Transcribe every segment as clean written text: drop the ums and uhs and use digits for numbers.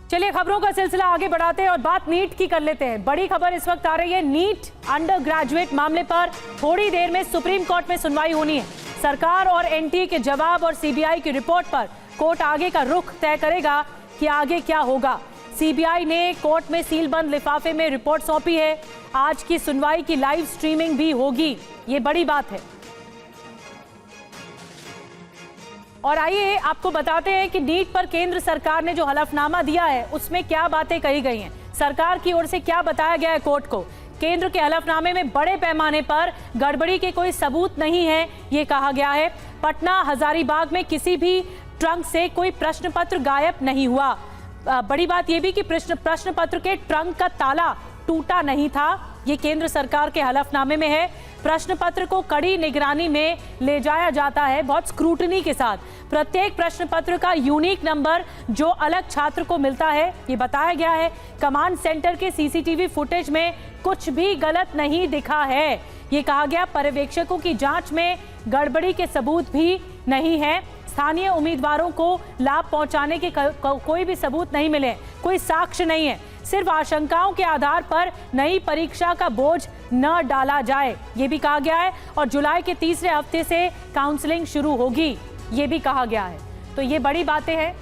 चलिए खबरों का सिलसिला आगे बढ़ाते हैं और बात नीट की कर लेते हैं। बड़ी खबर इस वक्त आ रही है, नीट अंडर ग्रेजुएट मामले पर थोड़ी देर में सुप्रीम कोर्ट में सुनवाई होनी है। सरकार और एनटीए के जवाब और सीबीआई की रिपोर्ट पर कोर्ट आगे का रुख तय करेगा कि आगे क्या होगा। सीबीआई ने कोर्ट में सीलबंद लिफाफे में रिपोर्ट सौंपी है। आज की सुनवाई की लाइव स्ट्रीमिंग भी होगी, ये बड़ी बात है। और आइए आपको बताते हैं कि नीट पर केंद्र सरकार ने जो हलफनामा दिया है उसमें क्या बातें कही गई हैं, सरकार की ओर से क्या बताया गया है कोर्ट को। केंद्र के हलफनामे में बड़े पैमाने पर गड़बड़ी के कोई सबूत नहीं है, ये कहा गया है। पटना हजारीबाग में किसी भी ट्रंक से कोई प्रश्न पत्र गायब नहीं हुआ। बड़ी बात यह भी कि प्रश्न पत्र के ट्रंक का ताला टूटा नहीं था, ये केंद्र सरकार के हलफनामे में है। प्रश्न पत्र को कड़ी निगरानी में ले जाया जाता है, बहुत स्क्रूटनी के साथ। प्रत्येक प्रश्न पत्र का यूनिक नंबर जो अलग छात्र को मिलता है, ये बताया गया है। कमांड सेंटर के सीसीटीवी फुटेज में कुछ भी गलत नहीं दिखा है, ये कहा गया। पर्यवेक्षकों की जांच में गड़बड़ी के सबूत भी नहीं है। स्थानीय उम्मीदवारों को लाभ पहुंचाने के कोई भी सबूत नहीं मिले, कोई साक्ष्य नहीं है। सिर्फ आशंकाओं के आधार पर नई परीक्षा का बोझ न डाला जाए, ये भी कहा गया है। और जुलाई के तीसरे हफ्ते से काउंसलिंग शुरू होगी, ये भी कहा गया है। तो ये बड़ी बातें हैं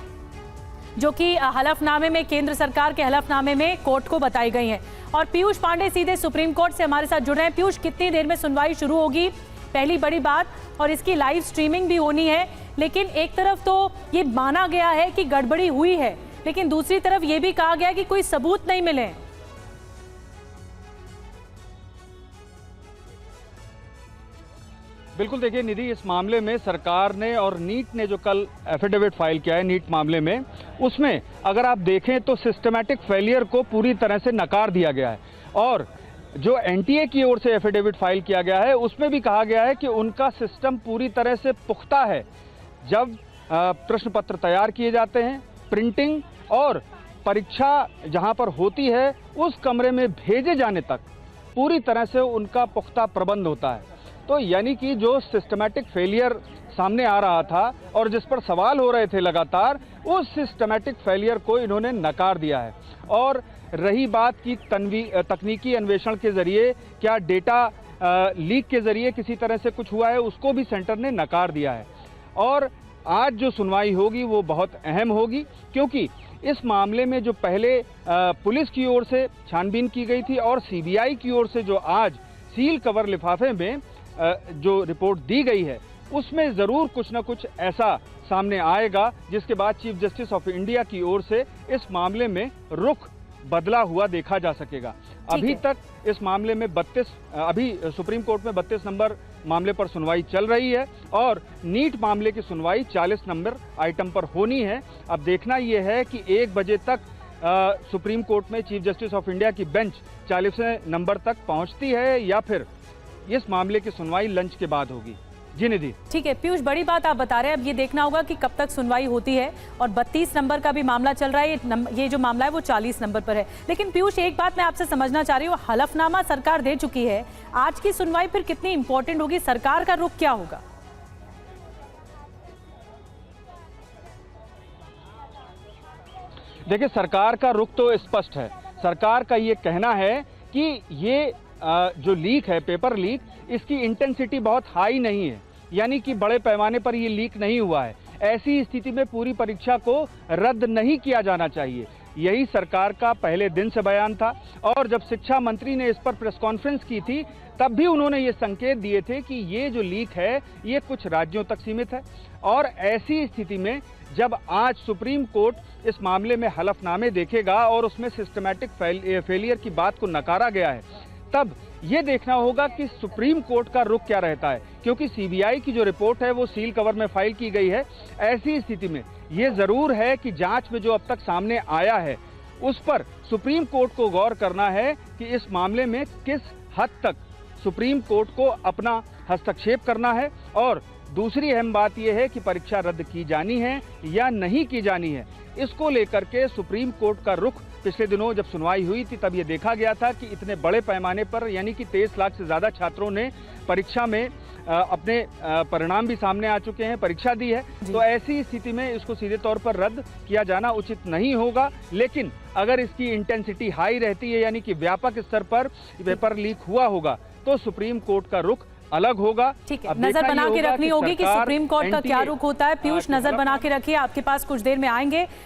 जो कि हलफनामे में, केंद्र सरकार के हलफनामे में कोर्ट को बताई गई हैं। और पीयूष पांडे सीधे सुप्रीम कोर्ट से हमारे साथ जुड़ रहे हैं। पीयूष, कितनी देर में सुनवाई शुरू होगी, पहली बड़ी बात, और इसकी लाइव स्ट्रीमिंग भी होनी है। लेकिन एक तरफ तो ये माना गया है कि गड़बड़ी हुई है, लेकिन दूसरी तरफ ये भी कहा गया कि कोई सबूत नहीं मिले। बिल्कुल, देखिए निधि, इस मामले में सरकार ने और नीट ने जो कल एफिडेविट फाइल किया है नीट मामले में, उसमें अगर आप देखें तो सिस्टमैटिक फेलियर को पूरी तरह से नकार दिया गया है। और जो एनटीए की ओर से एफिडेविट फाइल किया गया है उसमें भी कहा गया है कि उनका सिस्टम पूरी तरह से पुख्ता है। जब प्रश्न पत्र तैयार किए जाते हैं, प्रिंटिंग और परीक्षा जहां पर होती है उस कमरे में भेजे जाने तक पूरी तरह से उनका पुख्ता प्रबंध होता है। तो यानी कि जो सिस्टमैटिक फेलियर सामने आ रहा था और जिस पर सवाल हो रहे थे लगातार, उस सिस्टमैटिक फेलियर को इन्होंने नकार दिया है। और रही बात की तकनीकी अन्वेषण के जरिए क्या डेटा लीक के जरिए किसी तरह से कुछ हुआ है, उसको भी सेंटर ने नकार दिया है। और आज जो सुनवाई होगी वो बहुत अहम होगी, क्योंकि इस मामले में जो पहले पुलिस की ओर से छानबीन की गई थी और सीबीआई की ओर से जो आज सील कवर लिफाफे में जो रिपोर्ट दी गई है, उसमें ज़रूर कुछ ना कुछ ऐसा सामने आएगा जिसके बाद चीफ जस्टिस ऑफ इंडिया की ओर से इस मामले में रुख बदला हुआ देखा जा सकेगा। अभी तक इस मामले में अभी सुप्रीम कोर्ट में 32 नंबर मामले पर सुनवाई चल रही है और नीट मामले की सुनवाई 40 नंबर आइटम पर होनी है। अब देखना यह है कि 1 बजे तक सुप्रीम कोर्ट में चीफ जस्टिस ऑफ इंडिया की बेंच 40वें नंबर तक पहुंचती है या फिर इस मामले की सुनवाई लंच के बाद होगी। जी निधि। ठीक है पीयूष, बड़ी बात आप बता रहे हैं। अब ये देखना होगा कि कब तक सुनवाई होती है। और 32 नंबर का भी मामला चल रहा है, ये जो मामला है वो 40 नंबर पर है। लेकिन पीयूष, एक बात मैं आपसे समझना चाह रही हूँ, हलफनामा सरकार दे चुकी है, आज की सुनवाई फिर कितनी इंपॉर्टेंट होगी, सरकार का रुख क्या होगा? देखिए, सरकार का रुख तो स्पष्ट है। सरकार का ये कहना है कि ये जो लीक है, पेपर लीक, इसकी इंटेंसिटी बहुत हाई नहीं है, यानी कि बड़े पैमाने पर ये लीक नहीं हुआ है। ऐसी स्थिति में पूरी परीक्षा को रद्द नहीं किया जाना चाहिए, यही सरकार का पहले दिन से बयान था। और जब शिक्षा मंत्री ने इस पर प्रेस कॉन्फ्रेंस की थी तब भी उन्होंने ये संकेत दिए थे कि ये जो लीक है ये कुछ राज्यों तक सीमित है। और ऐसी स्थिति में जब आज सुप्रीम कोर्ट इस मामले में हलफनामे देखेगा और उसमें सिस्टमैटिक फेलियर की बात को नकारा गया है, तब ये देखना होगा कि सुप्रीम कोर्ट का रुख क्या रहता है, क्योंकि सीबीआई की जो रिपोर्ट है वो सील कवर में फाइल की गई है। ऐसी स्थिति में ये जरूर है कि जांच में जो अब तक सामने आया है उस पर सुप्रीम कोर्ट को गौर करना है कि इस मामले में किस हद तक सुप्रीम कोर्ट को अपना हस्तक्षेप करना है और दूसरी अहम बात यह है कि परीक्षा रद्द की जानी है या नहीं की जानी है। इसको लेकर के सुप्रीम कोर्ट का रुख पिछले दिनों जब सुनवाई हुई थी तब ये देखा गया था कि इतने बड़े पैमाने पर यानी कि 23 लाख से ज़्यादा छात्रों ने परीक्षा में अपने परिणाम भी सामने आ चुके हैं, परीक्षा दी है। तो ऐसी स्थिति में इसको सीधे तौर पर रद्द किया जाना उचित नहीं होगा। लेकिन अगर इसकी इंटेंसिटी हाई रहती है यानी कि व्यापक स्तर पर पेपर लीक हुआ होगा तो सुप्रीम कोर्ट का रुख अलग होगा। ठीक है, नजर बना के रखनी होगी कि सुप्रीम कोर्ट का क्या रुख होता है। पीयूष, नजर बना के रखिए, आपके पास कुछ देर में आएंगे।